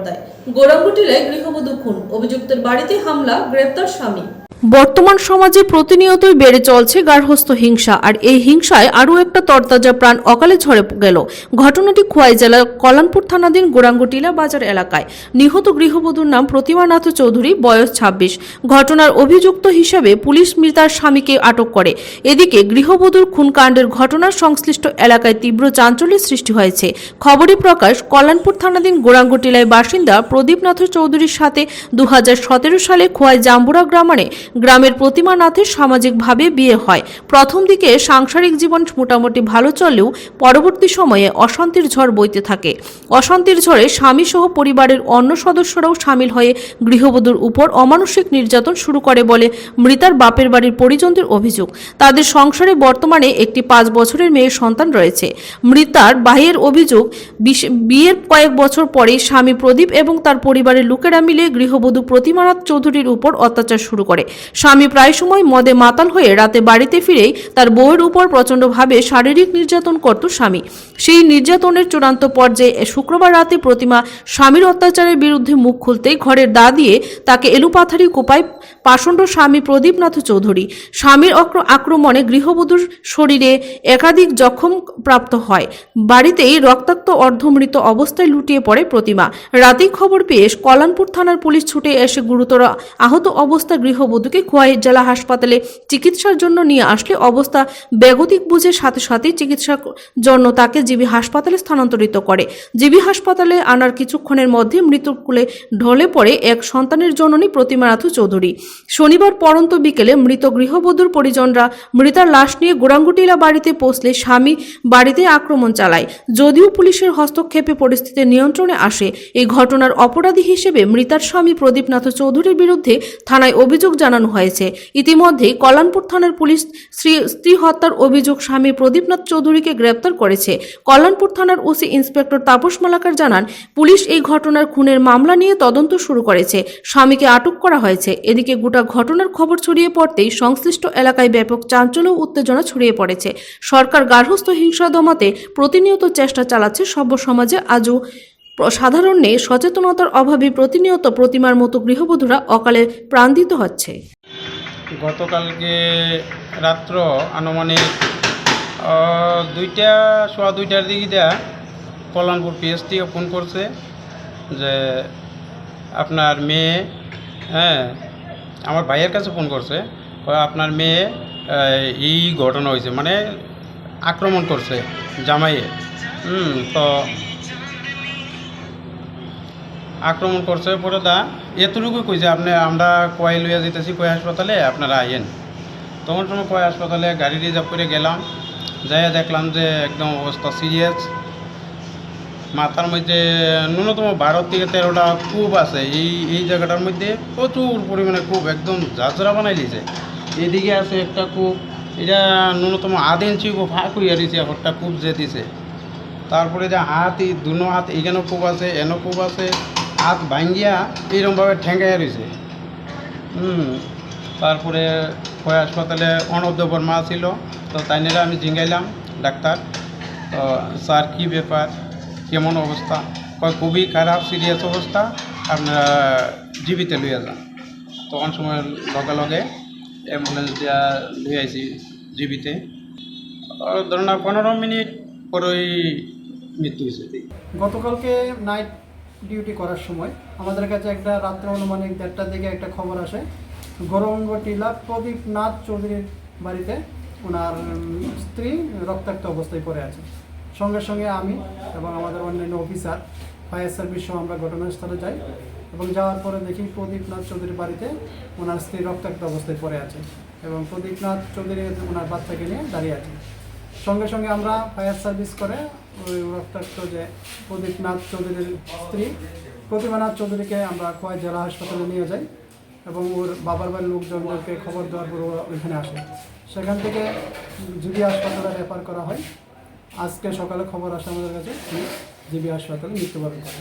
পর্দায় গোরাঙ্গুটিলায় গৃহবধূ খুন, অভিযুক্তের বাড়িতে হামলা, গ্রেপ্তার স্বামী। বর্তমান সমাজে প্রতিনিয়তই বেড়ে চলছে গার্হস্থ্য হিংসা, আর এই হিংসায় আরও একটা তরতাজা প্রাণ অকালে ঝরে গেল। ঘটনাটি খোয়াই জেলার কল্যাণপুর থানাধীন গোরাঙ্গুটিলা বাজার এলাকায়। নিহত গৃহবধূর নাম প্রতিমা নাথ চৌধুরী, বয়স 26। ঘটনার অভিযুক্ত হিসেবে পুলিশ মৃতার স্বামীকে আটক করে। এদিকে গৃহবধূর খুনকাণ্ডের ঘটনার সংশ্লিষ্ট এলাকায় তীব্র চাঞ্চল্যের সৃষ্টি হয়েছে। খবরে প্রকাশ, কল্যাণপুর থানাধীন গোরাঙ্গুটিলায় বাসিন্দা প্রদীপ নাথ চৌধুরীর সাথে 2017 সালে খোয়াই জাম্বুরা গ্রামের প্রতিমা নাথের সামাজিকভাবে বিয়ে হয়। প্রথম দিকে সাংসারিক জীবন মোটামুটি ভালো চললেও পরবর্তী সময়ে অশান্তির ঝড় বইতে থাকে। অশান্তির ঝড়ে স্বামী সহ পরিবারের অন্য সদস্যরাও সামিল হয়ে গৃহবধূর উপর অমানসিক নির্যাতন শুরু করে বলে মৃতার বাপের বাড়ির পরিজনদের অভিযোগ। তাদের সংসারে বর্তমানে একটি 5 বছরের মেয়ের সন্তান রয়েছে। মৃতার ভাইয়ের অভিযোগ, বিয়ের কয়েক বছর পরেই স্বামী প্রদীপ এবং তার পরিবারের লোকেরা মিলে গৃহবধূ প্রতিমা নাথ চৌধুরীর উপর অত্যাচার শুরু করে। স্বামী প্রায় সময় মদে মাতাল হয়ে রাতে বাড়িতে ফিরেই তার বউয়ের উপর প্রচণ্ডভাবে শারীরিক নির্যাতন করত স্বামী। সেই নির্যাতনের চূড়ান্ত পর্যায়ে শুক্রবার রাতে প্রতিমা স্বামীর অত্যাচারের বিরুদ্ধে মুখ খুলতেই ঘরের দা দিয়ে তাকে এলুপাথারি কোপায় পাষণ্ড স্বামী প্রদীপ নাথ চৌধুরী। স্বামীর আক্রমণে গৃহবধূর শরীরে একাধিক জখম প্রাপ্ত হয়। বাড়িতেই রক্তাক্ত অর্ধমৃত অবস্থায় লুটিয়ে পড়ে প্রতিমা। রাতেই খবর পেয়ে কল্যাণপুর থানার পুলিশ ছুটে এসে গুরুতর আহত অবস্থা গৃহবধূকে খোয়াই জেলা হাসপাতালে চিকিৎসার জন্য নিয়ে আসলে অবস্থা বেগতিক বুঝে সাথে সাথে চিকিৎসার জন্য তাকে জিবি হাসপাতালে স্থানান্তরিত করে। জিবি হাসপাতালে আনার কিছুক্ষণের মধ্যে মৃত্যুর কোলে ঢলে পড়ে এক সন্তানের জননী প্রতিমা নাথ চৌধুরী। শনিবার পরন্ত বিকেলে মৃত গৃহবধূর পরিজনরা মৃতার লাশ নিয়ে গোরাঙ্গুটিলা বাড়িতে পৌঁছলে স্বামী বাড়িতে আক্রমণ চালায়। যদিও পুলিশের হস্তক্ষেপে পরিস্থিতি নিয়ন্ত্রণে আসে, এই ঘটনার অপরাধী হিসেবে মৃতার স্বামী প্রদীপ নাথ চৌধুরীর বিরুদ্ধে থানায় অভিযোগ জানানো হয়েছে। ইতিমধ্যেই কল্যাণপুর থানার পুলিশ স্ত্রী হত্যার অভিযোগ স্বামী প্রদীপ নাথ চৌধুরীকে গ্রেপ্তার করেছে। কল্যাণপুর থানার ওসি ইন্সপেক্টর তাপস মালাকার জানান, পুলিশ এই ঘটনার খুনের মামলা নিয়ে তদন্ত শুরু করেছে। স্বামীকে আটক করা হয়েছে। এদিকে গোটা ঘটনার খবর ছড়িয়ে পড়তেই সংশ্লিষ্ট এলাকায় ব্যাপক চাঞ্চল্য ও উত্তেজনা ছড়িয়ে পড়েছে। সরকার গার্হস্থ্য হিংসা দমাতে প্রতিনিয়ত চেষ্টা চালাচ্ছে। সভ্য সমাজে আজও সাধারণে সচেতনতার অভাবে প্রতিনিয়ত প্রতিমার মতো গৃহবধূরা অকালে প্রাণ দিতে হচ্ছে। গতকালকে রাত্র আনুমানিক 2টার দিকে দেয়া কল্যাণপুর পিএস থেকে ফোন করছে যে আপনার মেয়ে, আমার ভাইয়ের কাছে ফোন করছে, আপনার মেয়ে এই ঘটনা হয়েছে, মানে আক্রমণ করছে জামাইয়ে। তো আক্রমণ করছে পরে এতটুকু কইছে আমরা কয় লইয়া যেতেছি কয় হাসপাতালে, আপনারা আইয়েন। তখন সময় কয় হাসপাতালে গাড়ি রিজার্ভ করে গেলাম, যাইয়া দেখলাম যে একদম অবস্থা সিরিয়াস। মাথার মধ্যে ন্যূনতম 12 থেকে 13টা কূপ আছে। এই জায়গাটার মধ্যে প্রচুর পরিমাণে কূপ, একদম ঝাঁঝরা বানাই দিয়েছে। এদিকে আছে একটা কূপ, এটা ন্যূনতম 1.5 ইঞ্চি ফাঁক হইয়া দিয়েছে, একটা কূপ যে দিছে। তারপরে যে হাত, এই দুনো হাত, এইখানেও কূপ আছে, এনও কূপ আছে, হাত ভাঙ্গিয়া এইরকমভাবে ঠেঙ্গাইয়া রয়েছে। তারপরে কয় হাসপাতালে অনবদ্য বর্মা ছিল, তো তাইনেরা আমি জিঙ্গাইলাম ডাক্তার, তো স্যার কী ব্যাপার, কেমন অবস্থা? কয় খুবই খারাপ, সিরিয়াস অবস্থা, আপনারা জীবিতে লইয়া যান। তখন সময় লগে লগে অ্যাম্বুলেন্স দিয়া লইয়া আইছি জীবিতে। ধরুন 15 মিনিট পরেই মৃত্যু হয়েছে। গতকালকে নাইট ডিউটি করার সময় আমাদের কাছে একটা রাত্রে আনুমানিক 1:30টার দিকে একটা খবর আসে, গোরাঙ্গুটিলা প্রদীপ নাথ চৌধুরীর বাড়িতে ওনার স্ত্রী রক্তাক্ত অবস্থায় পড়ে আছে। সঙ্গে সঙ্গে আমি এবং আমাদের অন্যান্য অফিসার, ফায়ার সার্ভিস সহ আমরা ঘটনাস্থলে যাই এবং যাওয়ার পরে দেখি প্রদীপ নাথ চৌধুরীর বাড়িতে ওনার স্ত্রী রক্তাক্ত অবস্থায় পড়ে আছে এবং প্রদীপ নাথ চৌধুরী ওনার বাচ্চাকে নিয়ে দাঁড়িয়ে আছে। সঙ্গে সঙ্গে আমরা ফায়ার সার্ভিস করে ওই রক্তাক্ত যে প্রদীপ নাথ চৌধুরীর স্ত্রী প্রতিমা নাথ চৌধুরীকে আমরা খোয়াই জেলা হাসপাতালে নিয়ে যাই এবং ওর বাবার বাড়ির লোকজনদেরকে খবর দেওয়ার পর ওইখানে আসে। সেখান থেকে জিবি হাসপাতালে রেফার করা হয়। আজকে সকালে খবর আসে আমাদের কাছে জিবি হাসপাতালে মৃত্যুবরণ করে।